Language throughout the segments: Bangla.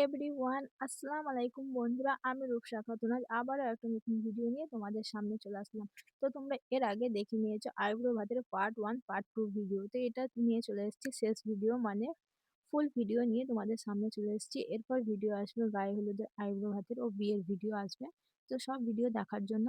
এভরিওয়ান, আসসালামু আলাইকুম বন্ধুরা। আমি রূপসা খাতুন আজ আবারও একটা নতুন ভিডিও নিয়ে তোমাদের সামনে চলে আসলাম। তো তোমরা এর আগে দেখে নিয়েছো আইব্রো ভাতের পার্ট 1 পার্ট 2 ভিডিও। তো এটা নিয়ে চলে এসেছি শেষ ভিডিও, মানে ফুল ভিডিও নিয়ে তোমাদের সামনে চলে এসেছি। এরপর ভিডিও আসবে গায়ে হলুদের, আইব্রো ভাতের ও বিয়ের ভিডিও আসবে। তো সব ভিডিও দেখার জন্য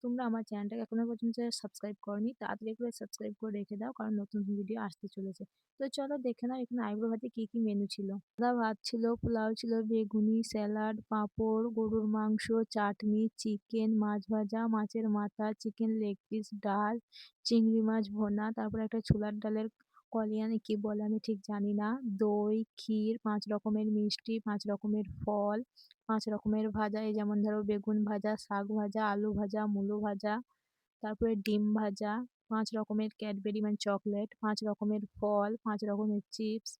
তোমরা আমার চ্যানেলটাকে এখনো পর্যন্ত সাবস্ক্রাইব করনি, তাড়াতাড়ি করে সাবস্ক্রাইব করে রেখে দাও, কারণ নতুন ভিডিও আসতে চলেছে। তো চলো দেখে নাও এখানে আইব্রো ভাতে কি কি মেনু ছিল। সাদা ভাত ছিল, পোলাও ছিল, বেগুনি, স্যালাড, পাঁপড়, গরুর মাংস, চাটনি, চিকেন, মাছ ভাজা, মাছের মাথা, চিকেন লেগ পিস, ডাল, চিংড়ি মাছ ভোনা, তারপর একটা ছোলার ডালের কলিয়ানি কি বলে আমি ঠিক জানি না, দই, ক্ষীর, ৫ রকমের মিষ্টি, ৫ রকমের ফল, ৫ রকমের ভাজা, এই যেমন ধরো বেগুন ভাজা, শাক ভাজা, আলু ভাজা, মূলো ভাজা, তারপরে ডিম ভাজা, ৫ রকমের ক্যাডবেরি মানে চকলেট, ৫ রকমের ফল, ৫ রকমের চিপস,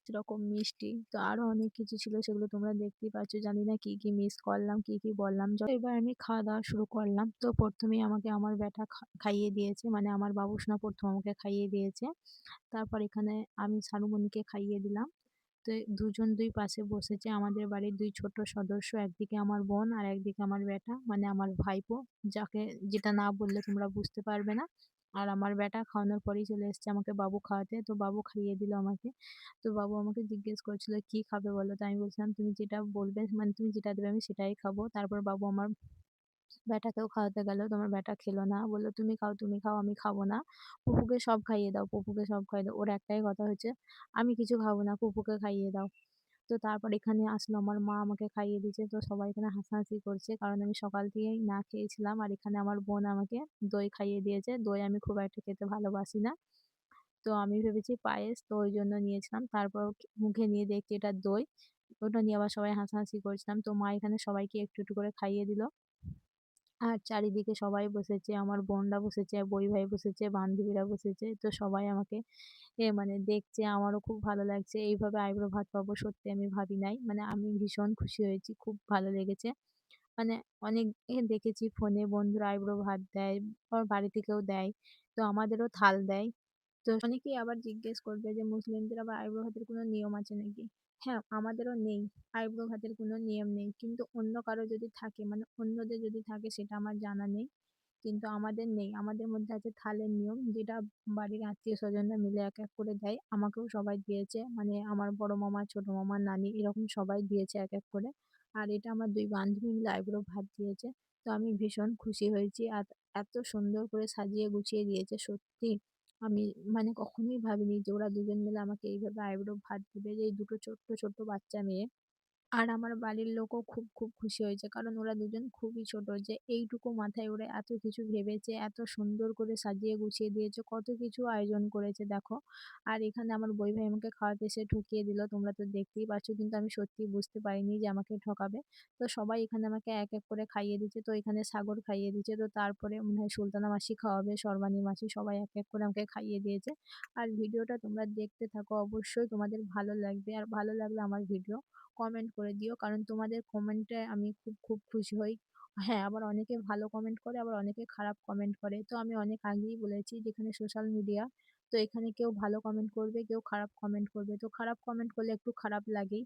রকম মিষ্টি। তো আরো অনেক কিছু ছিল, সেগুলো তোমরা দেখতেই পাচ্ছ। জানি না কি কি মিস করলাম, কি কি বললাম। এবার আমি খাওয়া দাওয়া শুরু করলাম। তো প্রথমেই আমাকে আমার ব্যাটা খাইয়ে দিয়েছে, মানে আমার বাবুসোনা প্রথম আমাকে খাইয়ে দিয়েছে। তারপর এখানে আমি শানুমণিকে খাইয়ে দিলাম। তো দুজন দুই পাশে বসেছে, আমাদের বাড়ির দুই ছোট সদস্য, একদিকে আমার বোন আর একদিকে আমার ব্যাটা মানে আমার ভাইপো, যাকে যেটা না বললে তোমরা বুঝতে পারবে না। আর আমার ব্যাটা খাওয়ানোর পরেই চলে এসেছে আমাকে বাবু খাওয়াতে। তো বাবু খাইয়ে দিল আমাকে। তো বাবু আমাকে জিজ্ঞেস করছিল কি খাবে বলো। তো আমি বলছিলাম তুমি যেটা বলবে, মানে তুমি যেটা দেবে আমি সেটাই খাবো। তারপর বাবু আমার ব্যাটাকেও খাওয়াতে গেল। তো আমার ব্যাটা খেলো না, বললো তুমি খাও, আমি খাবো না, পুপুকে সব খাইয়ে দাও, পুপুকে সব খাইয়ে দাও। ওর একটাই কথা হচ্ছে আমি কিছু খাবো না, পুপুকে খাইয়ে দাও। তো তারপর এখানে আসলো আমার মা, আমাকে খাইয়ে দিয়েছে। তো সবাই এখানে হাসাহাসি করছে, কারণ আমি সকাল থেকেই না খেয়েছিলাম। আর এখানে আমার বোন আমাকে দই খাইয়ে দিয়েছে। দই আমি খুব একটা খেতে ভালোবাসি না, তো আমি ভেবেছি পায়েস, তো ওই জন্য নিয়েছিলাম। তারপর মুখে নিয়ে দেখছি এটা দই। ওটা নিয়ে আবার সবাই হাসাহাসি করছিলাম। তো মা এখানে সবাইকে একটু একটু করে খাইয়ে দিল। আর চারিদিকে সবাই বসেছে, আমার বোনরা বসেছে, বই ভাই বসেছে, বান্ধবীরা বসেছে। তো সবাই আমাকে মানে দেখছে, আমারও খুব ভালো লাগছে। এইভাবে আইবুড়ো ভাত পাবো সত্যি আমি ভাবি নাই। মানে আমি ভীষণ খুশি হয়েছি, খুব ভালো লেগেছে। মানে অনেক দেখেছি ফোনে বন্ধুরা আইবুড়ো ভাত দেয়, আবার বাড়ি থেকেও দেয়। তো আমাদেরও থাল দেয়। তো অনেকেই আবার জিজ্ঞেস করবে যে মুসলিমদের আবার আইবুড়ো ভাতের কোনো নিয়ম আছে নাকি? হ্যাঁ, আমাদেরও নেই। আইবুড়ো ভাতের কোনো নিয়ম নেই। কিন্তু অন্য কারো যদি থাকে, মানে অন্যদের যদি থাকে সেটা আমার জানা নেই। কিন্তু আমাদের নেই। আমাদের মধ্যে আছে থালের নিয়ম, যেটা বাড়ির আত্মীয়-স্বজনরা মিলে এক, এক করে দেয়। আমাকেও সবাই দিয়েছে। মানে আমার বড় মামা, ছোট মামা, নানি এরকম সবাই দিয়েছে এক, এক করে। আর এটা আমার ২ বান্ধবী মিলে আইবুড়ো ভাত দিয়েছে। তো আমি ভীষণ খুশি হয়েছি। আর এত সুন্দর করে সাজিয়ে গুছিয়ে দিয়েছে সত্যি। আমি মানে কখনোই ভাবিনি যে ওরা দুজন মিলে আমাকে এইভাবে আইবুড়ো ভাত দিবে, যে এই দুটো ছোট্ট, ছোট্ট বাচ্চা মেয়ে। আর আমার বাড়ির লোকও খুব, খুব খুশি হয়েছে। কারণ ওরা দুজন খুবই ছোট, যে এইটুকু মাথায় ওরা এত কিছু ভেবেছে, এত সুন্দর করে সাজিয়ে গুছিয়ে দিয়েছে, কত কিছু আয়োজন করেছে দেখো। আর এখানে আমার বই ভাই আমাকে খাওয়াতে এসে ঠকিয়ে দিল। তোমরা তো দেখতেই পাচ্ছ, কিন্তু আমি সত্যিই বুঝতে পারিনি যে আমাকে ঠকাবে। তো সবাই এখানে আমাকে এক, এক করে খাইয়ে দিচ্ছে। তো এখানে সাগর খাইয়ে দিচ্ছে। তো তারপরে মনে হয় সুলতানা মাসি খাওয়াবে, সর্বাণী মাসি, সবাই এক, এক করে আমাকে খাইয়ে দিয়েছে। আর ভিডিওটা তোমরা দেখতে থাকো, অবশ্যই তোমাদের ভালো লাগবে। আর ভালো লাগলে আমার ভিডিও কমেন্ট করে দিও, কারণ তোমাদের কমেন্টে আমি খুব খুব খুশি হই। হ্যাঁ, আবার অনেকে ভালো কমেন্ট করে, আবার অনেকে খারাপ কমেন্ট করে। তো আমি অনেক আগেই বলেছি যেখানে সোশ্যাল মিডিয়া, তো এখানে কেউ ভালো কমেন্ট করবে, কেউ খারাপ কমেন্ট করবে। তো খারাপ কমেন্ট করলে একটু খারাপ লাগেই।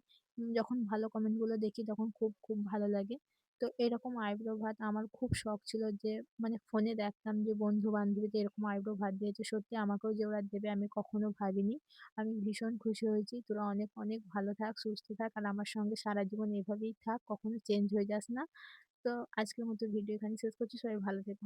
যখন ভালো কমেন্টগুলো দেখি তখন খুব খুব ভালো লাগে। তো এরকম আইব্রো ভাত আমার খুব শখ ছিল, যে মানে ফোনে দেখতাম যে বন্ধু বান্ধবীদের এরকম আইব্রো ভাত দিয়েছে, সত্যি আমাকেও যে ওরা দেবে আমি কখনো ভাবিনি। আমি ভীষণ খুশি হয়েছি। তোরা অনেক অনেক ভালো থাক, সুস্থ থাক, আর আমার সঙ্গে সারা জীবন এভাবেই থাক, কখনো চেঞ্জ হয়ে যাস না। তো আজকের মতো ভিডিও এখানে শেষ করছি। সবাই ভালো থেকো।